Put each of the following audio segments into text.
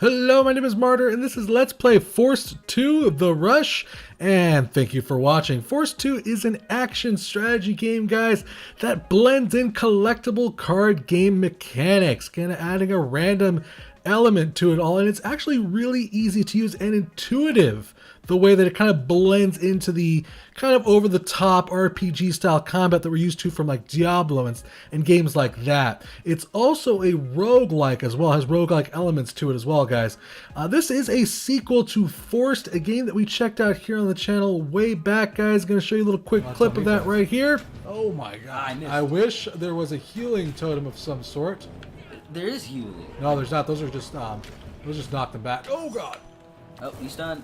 Hello, my name is Martyr, and this is Let's Play Force 2 The Rush, and thank you for watching. Force 2 is an action strategy game, guys, that blends in collectible card game mechanics, kind of adding a random element to it all, and it's actually really easy to use and intuitive the way that it kind of blends into the kind of over-the-top RPG style combat that we're used to from like Diablo and games like that. It's also a roguelike as well, has roguelike elements to it as well, guys. This is a sequel to Forced, a game that we checked out here on the channel way back, guys. Going to show you a little quick clip of that right here. Oh my god, I wish there was a healing totem of some sort. There is healing. No, there's not. Those just knock them back. Oh god. Oh, he's done.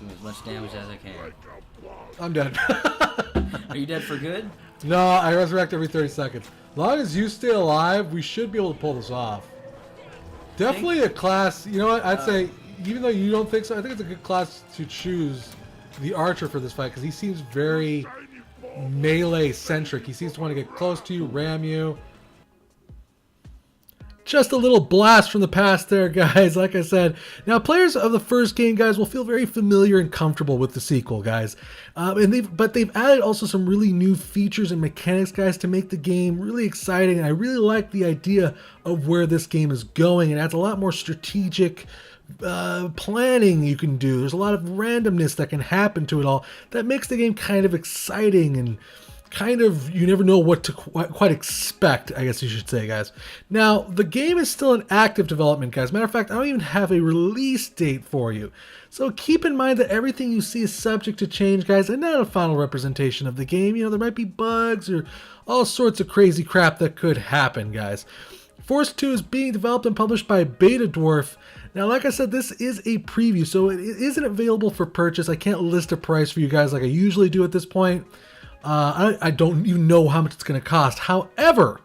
Do as much damage as I can. I'm dead. Are you dead for good? No, I resurrect every 30 seconds. As long as you stay alive, we should be able to pull this off. Definitely a class, you know what, I'd say, even though you don't think so, I think it's a good class to choose the archer for this fight, because he seems very melee-centric. He seems to want to get close to you, ram you. Just a little blast from the past there, guys, like I said. Now, players of the first game, guys, will feel very familiar and comfortable with the sequel, guys. But they've added also some really new features and mechanics, guys, to make the game really exciting. And I really like the idea of where this game is going. It adds a lot more strategic planning you can do. There's a lot of randomness that can happen to it all that makes the game kind of exciting and kind of, you never know what to quite expect, I guess you should say, guys. Now, the game is still in active development, guys. Matter of fact, I don't even have a release date for you. So keep in mind that everything you see is subject to change, guys, and not a final representation of the game. You know, there might be bugs or all sorts of crazy crap that could happen, guys. Force 2 is being developed and published by Beta Dwarf. Now, like I said, this is a preview, so it isn't available for purchase. I can't list a price for you guys like I usually do at this point. I don't even know how much it's going to cost. However,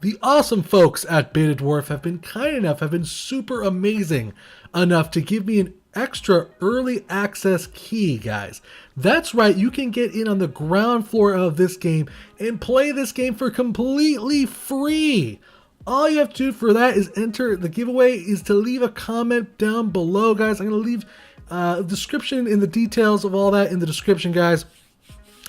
the awesome folks at Beta Dwarf have been kind enough, have been super amazing enough to give me an extra early access key, guys. That's right, you can get in on the ground floor of this game and play this game for completely free. All you have to do for that is enter the giveaway, is to leave a comment down below, guys. I'm going to leave a description in the details of all that in the description, guys,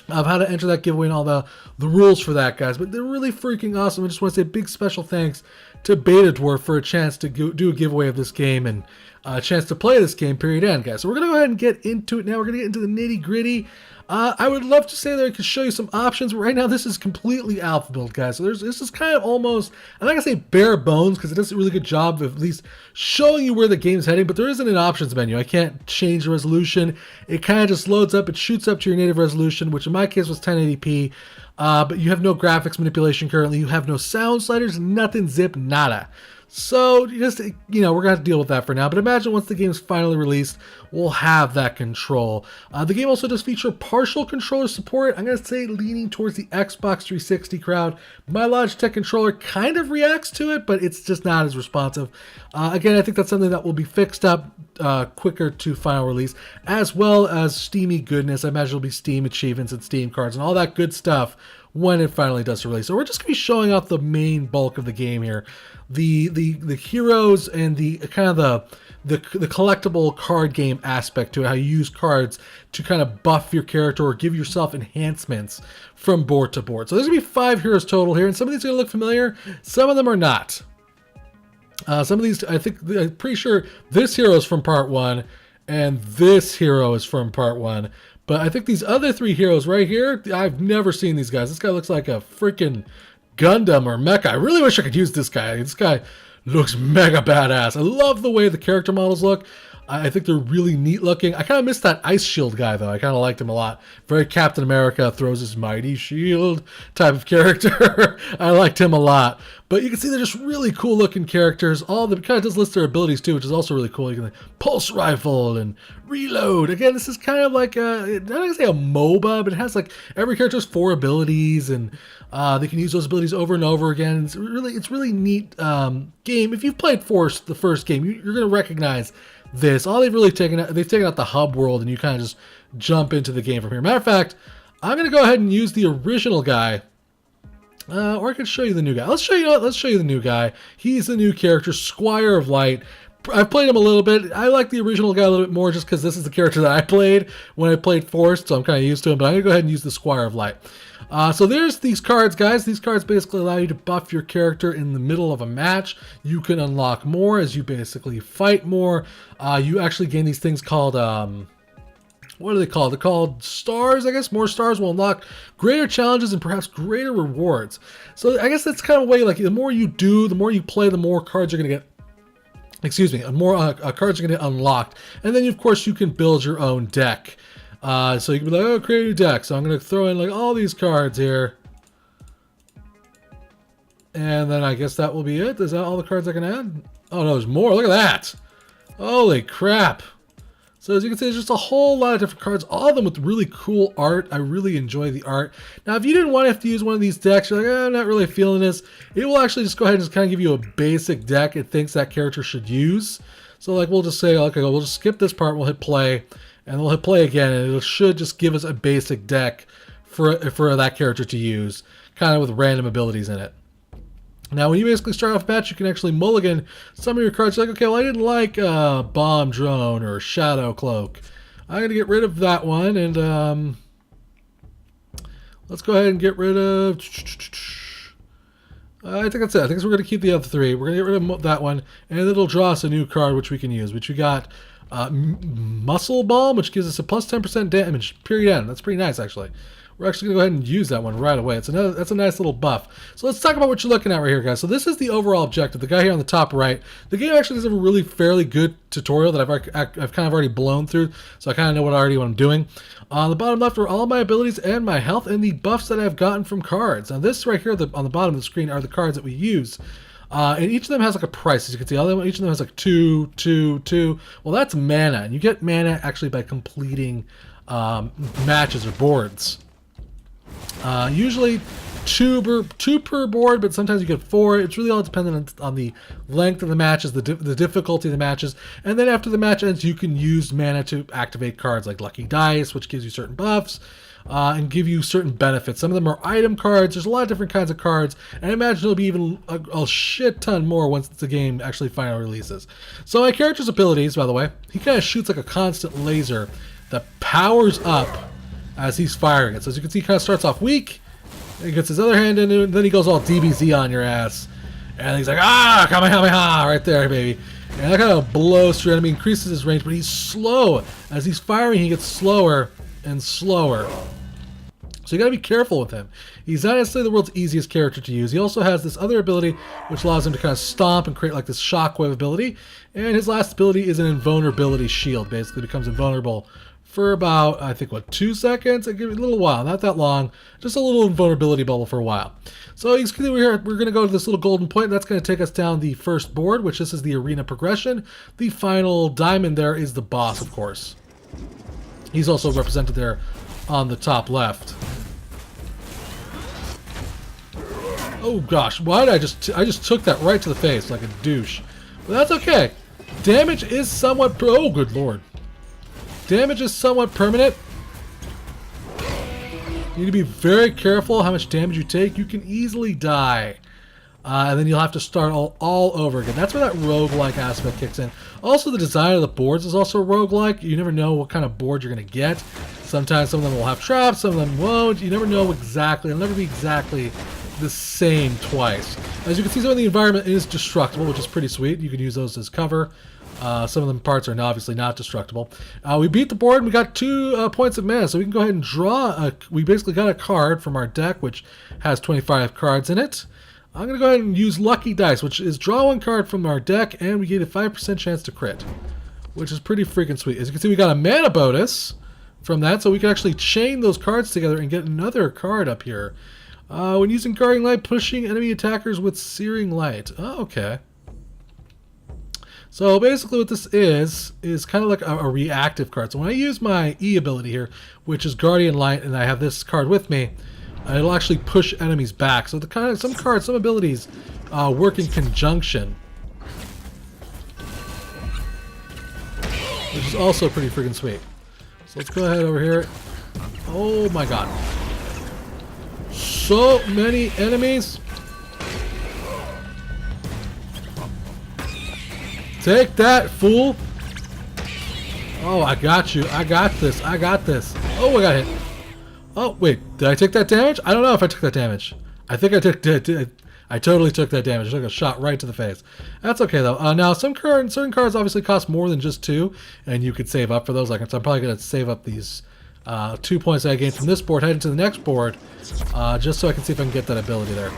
of how to enter that giveaway and all the rules for that, guys. But they're really freaking awesome. I just want to say a big special thanks to Beta Dwarf for a chance to do a giveaway of this game and a chance to play this game, period end, guys. So we're going to go ahead and get into it now. We're going to get into the nitty gritty. I would love to say that I could show you some options, but right now this is completely alpha build, guys. So this is kind of almost, I'm not going to say bare bones, because it does a really good job of at least showing you where the game's heading, but there isn't an options menu. I can't change the resolution. It kind of just loads up. It shoots up to your native resolution, which in my case was 1080p. But you have no graphics manipulation currently. You have no sound sliders, nothing, zip, nada. So, just, you know, we're going to have to deal with that for now. But imagine once the game's finally released, we'll have that control. The game also does feature partial controller support. I'm going to say leaning towards the Xbox 360 crowd. My Logitech controller kind of reacts to it, but it's just not as responsive. Again, I think that's something that will be fixed up quicker to final release, as well as Steamy goodness. I imagine it'll be Steam achievements and Steam cards and all that good stuff when it finally does release. So we're just going to be showing off the main bulk of the game here. The heroes and the kind of the collectible card game aspect to it, how you use cards to kind of buff your character or give yourself enhancements from board to board. So there's going to be 5 heroes total here, and some of these are going to look familiar, some of them are not. Some of these, I'm pretty sure this hero is from part 1, and this hero is from part 1. But I think these other 3 heroes right here, I've never seen these guys. This guy looks like a freaking Gundam or mecha. I really wish I could use this guy. This guy looks mega badass. I love the way the character models look. I think they're really neat looking. I kind of missed that Ice Shield guy, though. I kind of liked him a lot. Very Captain America, throws his mighty shield type of character. I liked him a lot. But you can see they're just really cool looking characters. All the kind of just list their abilities, too, which is also really cool. You can pulse rifle and reload. Again, this is kind of like not going to say a MOBA, but it has like every character has 4 abilities, and they can use those abilities over and over again. It's really neat game. If you've played Force, the first game, you're going to recognize this. All they've taken out the hub world, and you kind of just jump into the game from here. Matter of fact, I'm going to go ahead and use the original guy Or I could show you the new guy. Let's show you. Let's show you the new guy. He's the new character, Squire of Light. I've played him a little bit. I like the original guy a little bit more just because this is the character that I played when I played Forest, so I'm kind of used to him. But I'm going to go ahead and use the Squire of Light. So there's these cards, guys. These cards basically allow you to buff your character in the middle of a match. You can unlock more as you basically fight more. You actually gain these things called... what are they called? They're called stars, I guess. More stars will unlock greater challenges and perhaps greater rewards. So I guess that's kind of a way, like, the more you do, the more you play, the more cards you're going to get. Excuse me, more cards are going to get unlocked. And then, of course, you can build your own deck. So you can be like, oh, create a new deck. So I'm going to throw in, like, all these cards here. And then I guess that will be it. Is that all the cards I can add? Oh, no, there's more. Look at that. Holy crap. So as you can see, there's just a whole lot of different cards, all of them with really cool art. I really enjoy the art. Now, if you didn't want to have to use one of these decks, you're like, I'm not really feeling this. It will actually just go ahead and just kind of give you a basic deck it thinks that character should use. So like we'll just say, okay, we'll just skip this part, we'll hit play, and we'll hit play again, and it should just give us a basic deck for that character to use, kind of with random abilities in it. Now, when you basically start off a match, you can actually mulligan some of your cards. You're like, okay, well, I didn't like Bomb Drone or Shadow Cloak. I'm going to get rid of that one, and let's go ahead and get rid of... I think that's it. I think we're going to keep the other three. We're going to get rid of that one, and it'll draw us a new card, which we can use, which we got Muscle Bomb, which gives us a plus 10% damage, period end. That's pretty nice, actually. We're actually going to go ahead and use that one right away. That's a nice little buff. So let's talk about what you're looking at right here, guys. So this is the overall objective. The guy here on the top right. The game actually does have a really fairly good tutorial that I've kind of already blown through, so I kind of know what I'm doing. On the bottom left are all my abilities and my health and the buffs that I've gotten from cards. Now this right here on the bottom of the screen are the cards that we use. And each of them has like a price, as you can see. Each of them has like 2, 2, 2. Well, that's mana, and you get mana actually by completing matches or boards. Usually two per board, but sometimes you get 4. It's really all dependent on the length of the matches, the difficulty of the matches. And then after the match ends, you can use mana to activate cards like Lucky Dice, which gives you certain buffs and give you certain benefits. Some of them are item cards. There's a lot of different kinds of cards, and I imagine there'll be even a shit ton more once the game actually finally releases. So my character's abilities, by the way, he kind of shoots like a constant laser that powers up as he's firing it. So as you can see, he kind of starts off weak, and he gets his other hand in, and then he goes all DBZ on your ass. And he's like, ah, Kamehameha, right there, baby. And that kind of blows through enemy, increases his range, but he's slow. As he's firing, he gets slower and slower. So you gotta be careful with him. He's not necessarily the world's easiest character to use. He also has this other ability, which allows him to kind of stomp and create like this shockwave ability. And his last ability is an invulnerability shield. Basically becomes invulnerable for about, I think, 2 seconds? It gives it a little while, not that long. Just a little invulnerability bubble for a while. So you can see we're going to go to this little golden point. That's going to take us down the first board, which this is the arena progression. The final diamond there is the boss, of course. He's also represented there on the top left. Oh gosh, why did I just took that right to the face like a douche. But that's okay. Damage is somewhat, oh good lord. Damage is somewhat permanent. You need to be very careful how much damage you take. You can easily die. And then you'll have to start all over again. That's where that roguelike aspect kicks in. Also, the design of the boards is also roguelike. You never know what kind of board you're going to get. Sometimes some of them will have traps, some of them won't. You never know exactly. It'll never be exactly the same twice. As you can see, some of the environment is destructible, which is pretty sweet. You can use those as cover. Some of them parts are obviously not destructible. We beat the board and we got 2 points of mana, so we can go ahead and draw. We basically got a card from our deck, which has 25 cards in it. I'm going to go ahead and use Lucky Dice, which is draw 1 card from our deck, and we get a 5% chance to crit, which is pretty freaking sweet. As you can see, we got a mana bonus from that, so we can actually chain those cards together and get another card up here. When using Guarding Light, pushing enemy attackers with Searing Light. Oh, okay. So basically what this is kind of like a reactive card. So when I use my E ability here, which is Guardian Light, and I have this card with me, it'll actually push enemies back. So some cards, some abilities work in conjunction, which is also pretty freaking sweet. So let's go ahead over here. Oh my god. so many enemies. Take that, fool. Oh, I got you. I got this. I got this. Oh, I got hit. Oh, wait. Did I take that damage? I don't know if I took that damage. I think I took... I totally took that damage. I took a shot right to the face. That's okay, though. Now, certain cards obviously cost more than just 2, and you could save up for those. Like, so I'm probably going to save up these 2 points that I gained from this board, head into the next board, just so I can see if I can get that ability there.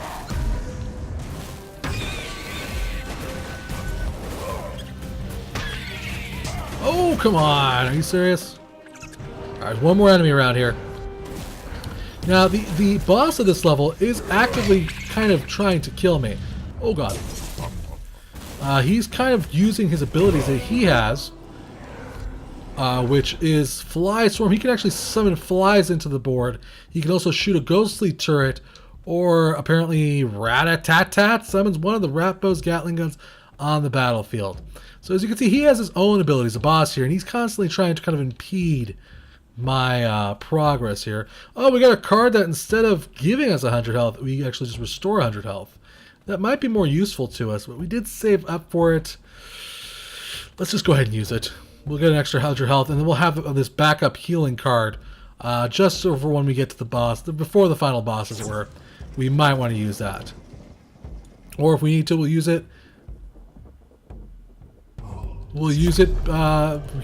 Oh, come on. Are you serious? All right, one more enemy around here. Now, the boss of this level is actively kind of trying to kill me. Oh, God. He's kind of using his abilities that he has, which is Fly Swarm. He can actually summon flies into the board. He can also shoot a ghostly turret, or apparently Rat-a-tat-tat summons one of the Ratbo's Gatling guns on the battlefield. So as you can see, he has his own abilities, the boss here, and he's constantly trying to kind of impede my progress here. Oh, we got a card that instead of giving us 100 health, we actually just restore 100 health. That might be more useful to us, but we did save up for it. Let's just go ahead and use it. We'll get an extra 100 health, and then we'll have this backup healing card just so for when we get to the boss, before the final boss, as it were. We might want to use that. Or if we need to, we'll use it. We'll use it.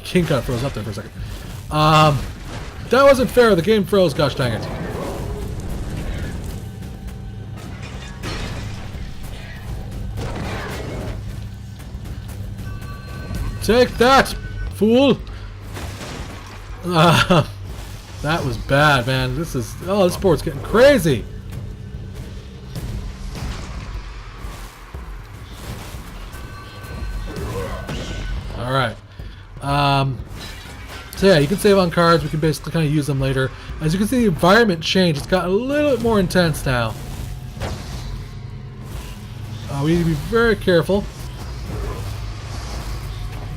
King Cut froze up there for a second. That wasn't fair. The game froze. Gosh dang it. Take that, fool. That was bad, man. This board's getting crazy. All right. So yeah, you can save on cards. We can basically kind of use them later. As you can see, the environment changed. It's gotten a little bit more intense now. We need to be very careful.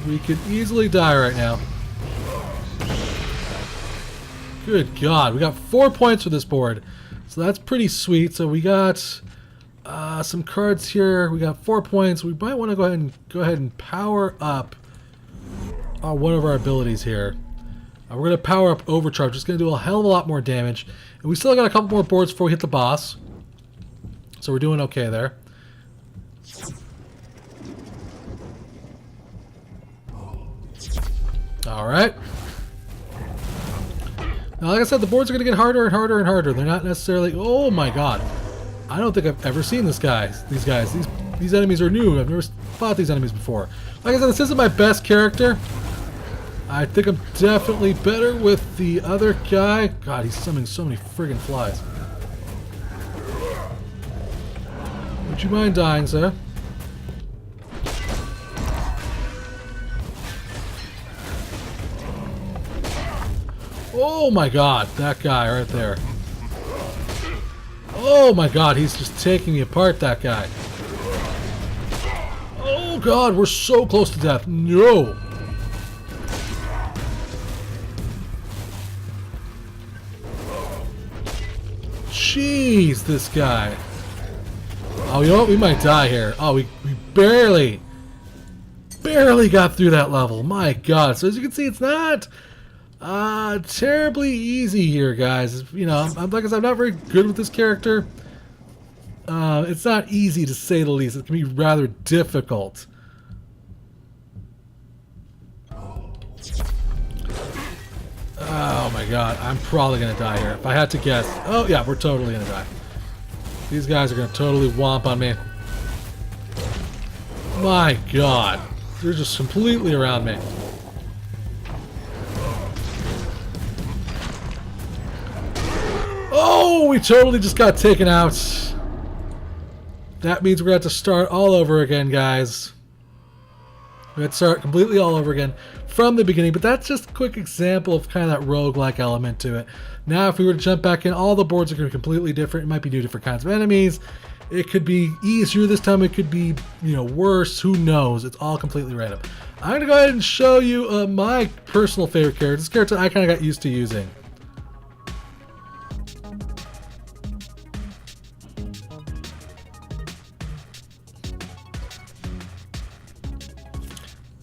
We could easily die right now. Good God, we got 4 points for this board. So that's pretty sweet. So we got some cards here. We got 4 points. We might want to go ahead and power up one of our abilities here. We're going to power up Overcharge. It's going to do a hell of a lot more damage. And we still got a couple more boards before we hit the boss. So we're doing okay there. Alright. Now, like I said, the boards are going to get harder and harder and harder. They're not necessarily... Oh my God. I don't think I've ever seen these guys. These enemies are new. I've never fought these enemies before. Like I said, this isn't my best character. I think I'm definitely better with the other guy. God, he's summoning so many friggin' flies. Would you mind dying, sir? Oh my God, that guy right there. Oh my God, he's just taking me apart, that guy. Oh God, we're so close to death. No! Jeez, this guy. Oh, you know what? We might die here. Oh, we barely got through that level. My God. So as you can see, it's not terribly easy here, guys. You know, like I said, I'm not very good with this character. It's not easy, to say the least. It can be rather difficult. Oh my God, I'm probably gonna die here. If I had to guess. Oh yeah, we're totally gonna die. These guys are gonna totally whomp on me. My God. They're just completely around me. Oh, we totally just got taken out. That means we're gonna have to start all over again, guys. We have to start completely all over again from the beginning, but that's just a quick example of kind of that roguelike element to it. Now, if we were to jump back in, all the boards are going to be completely different. It might be new different kinds of enemies. It could be easier this time. It could be, you know, worse. Who knows? It's all completely random. I'm going to go ahead and show you my personal favorite character. This character I kind of got used to using.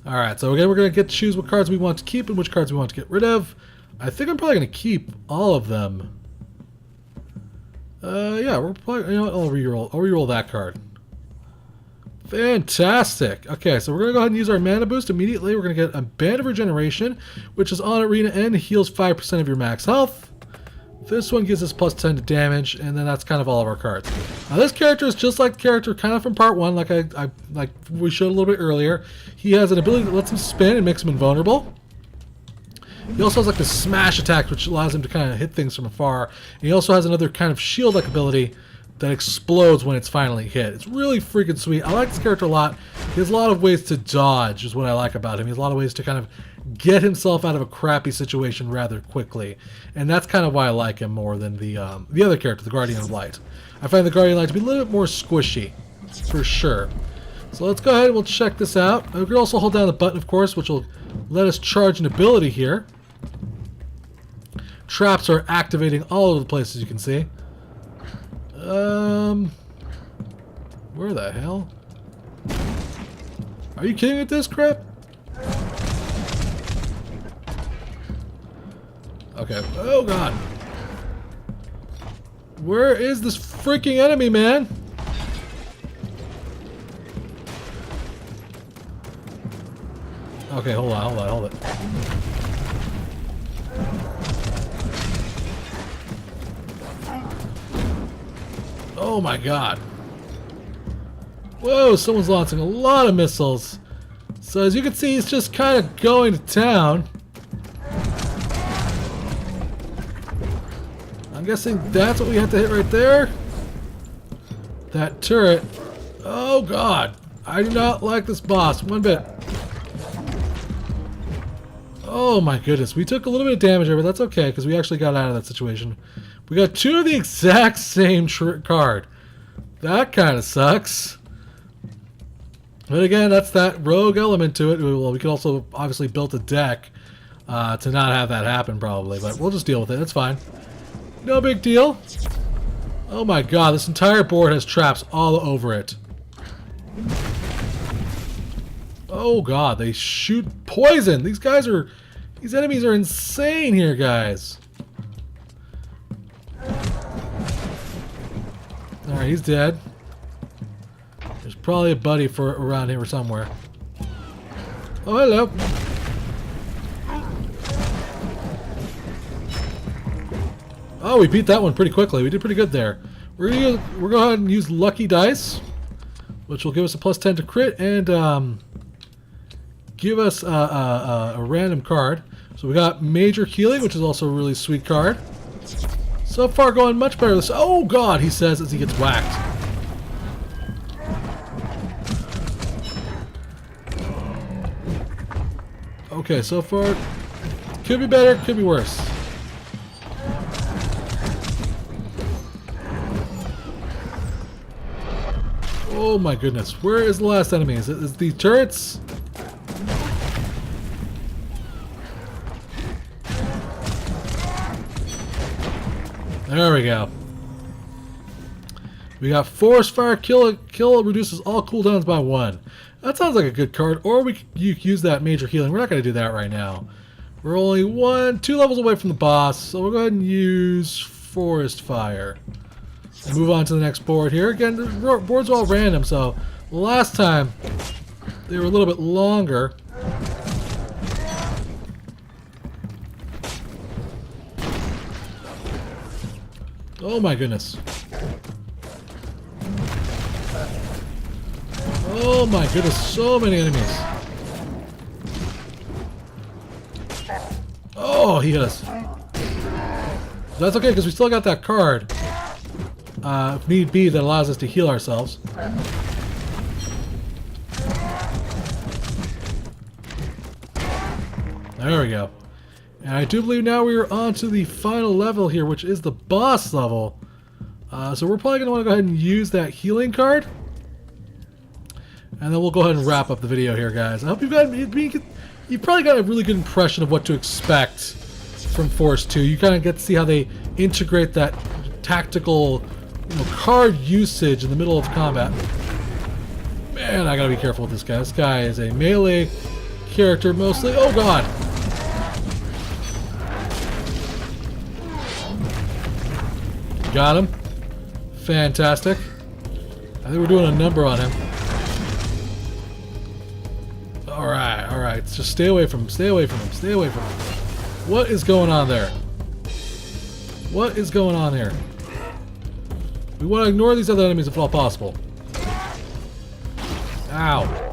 Alright, so again, we're going to choose what cards we want to keep and which cards we want to get rid of. I think I'm probably going to keep all of them. Yeah, we're probably, you know what, I'll reroll that card. Fantastic. Okay, so we're going to go ahead and use our mana boost immediately. We're going to get a Band of Regeneration, which is on arena and heals 5% of your max health. This one gives us plus 10 to damage, and then that's kind of all of our cards. Now this character is just like the character kind of from part 1, like we showed a little bit earlier. He has an ability that lets him spin and makes him invulnerable. He also has like a smash attack, which allows him to kind of hit things from afar. And he also has another kind of shield-like ability that explodes when it's finally hit. It's really freaking sweet. I like this character a lot. He has a lot of ways to dodge, is what I like about him. He has a lot of ways to kind of get himself out of a crappy situation rather quickly. And that's kind of why I like him more than the other character, the Guardian of Light. I find the Guardian of Light to be a little bit more squishy, for sure. So let's go ahead and we'll check this out. We can also hold down the button, of course, which will let us charge an ability here. Traps are activating all over the place, as you can see. Where the hell? Are you kidding with this crap? Okay. Oh god. Where is this freaking enemy, man? Okay, hold it. Oh my god. Whoa, someone's launching a lot of missiles. So as you can see, he's just kind of going to town. I'm guessing that's what we have to hit right there. That turret. Oh god. I do not like this boss one bit. Oh my goodness. We took a little bit of damage there, but that's okay because we actually got out of that situation. We got two of the exact same card. That kind of sucks. But again, that's that rogue element to it. Well, we could also obviously build a deck to not have that happen probably, but we'll just deal with it. It's fine. No big deal. Oh my god, this entire board has traps all over it. Oh god, they shoot poison. These enemies are insane here, guys. Alright, he's dead. There's probably a buddy around here somewhere. Oh, hello. Oh, we beat that one pretty quickly. We did pretty good there. We're going to go ahead and use Lucky Dice, which will give us a plus 10 to crit and give us a random card. So we got Major Healing, which is also a really sweet card. So far going much better. Oh god, he says as he gets whacked. Okay, so far could be better, could be worse. Oh my goodness, where is the last enemy? Is it the turrets? There we go. We got Forest Fire Kill reduces all cooldowns by 1. That sounds like a good card. Or you could use that Major Healing. We're not going to do that right now. We're only 2 levels away from the boss, so we'll go ahead and use Forest Fire. And move on to the next board here. Again, the boards are all random, so last time they were a little bit longer. Oh my goodness. Oh my goodness, so many enemies. Oh, he hit us. That's okay, because we still got that card. If need be, that allows us to heal ourselves. There we go. And I do believe now we are on to the final level here, which is the boss level. So we're probably going to want to go ahead and use that healing card. And then we'll go ahead and wrap up the video here, guys. I hope you've probably got a really good impression of what to expect from Force 2. You kind of get to see how they integrate that tactical card usage in the middle of combat. Man, I gotta be careful with this guy. This guy is a melee character mostly. Oh god! Got him. Fantastic. I think we're doing a number on him. Alright, alright. Just stay away from him. Stay away from him. Stay away from him. What is going on there? What is going on here? We want to ignore these other enemies if at all possible. Ow.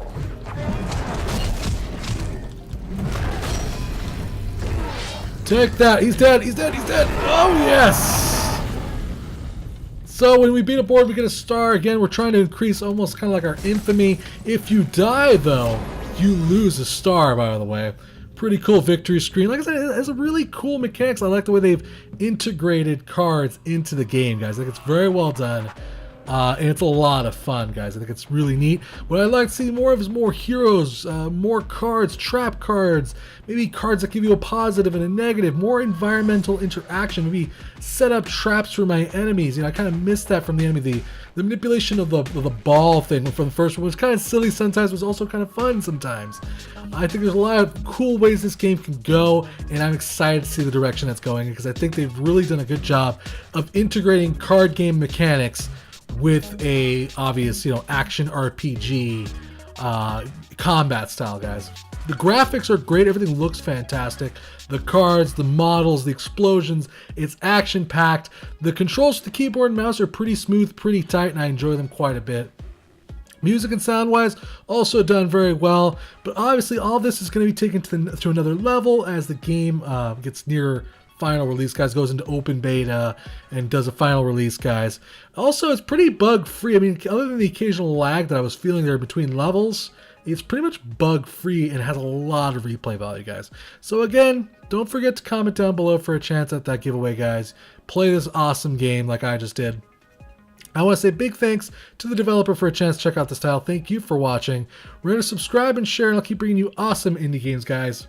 Take that. He's dead. He's dead. He's dead. Oh, yes. So when we beat a board, we get a star. Again, we're trying to increase almost kind of like our infamy. If you die, though, you lose a star, by the way. Pretty cool victory screen. Like I said, it has a really cool mechanics. I like the way they've integrated cards into the game, guys. I think it's very well done. And it's a lot of fun, guys. I think it's really neat. What I'd like to see more of is more heroes, more cards, trap cards, maybe cards that give you a positive and a negative, more environmental interaction, maybe set up traps for my enemies. You know, I kind of missed that from the enemy. The manipulation of the ball thing from the first one was kind of silly sometimes, was also kind of fun sometimes. I think there's a lot of cool ways this game can go, and I'm excited to see the direction that's going, because I think they've really done a good job of integrating card game mechanics with a obvious, you know, action RPG combat style, guys. The graphics are great. Everything looks fantastic. The cards, the models, the explosions, it's action packed. The controls for the keyboard and mouse are pretty smooth, pretty tight, and I enjoy them quite a bit. Music and sound wise, also done very well, but obviously all this is going to be taken to another level as the game gets near final release, guys, goes into open beta and does a final release, guys. Also, it's pretty bug free. I mean, other than the occasional lag that I was feeling there between levels, it's pretty much bug free and has a lot of replay value, guys. So again, don't forget to comment down below for a chance at that giveaway, guys. Play this awesome game like I just did. I want to say big thanks to the developer for a chance to check out this title. Thank you for watching. Remember to subscribe and share, and I'll keep bringing you awesome indie games, guys.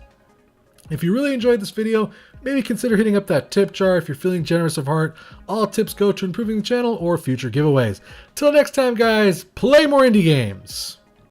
If you really enjoyed this video, maybe consider hitting up that tip jar if you're feeling generous of heart. All tips go to improving the channel or future giveaways. Till next time, guys, play more indie games.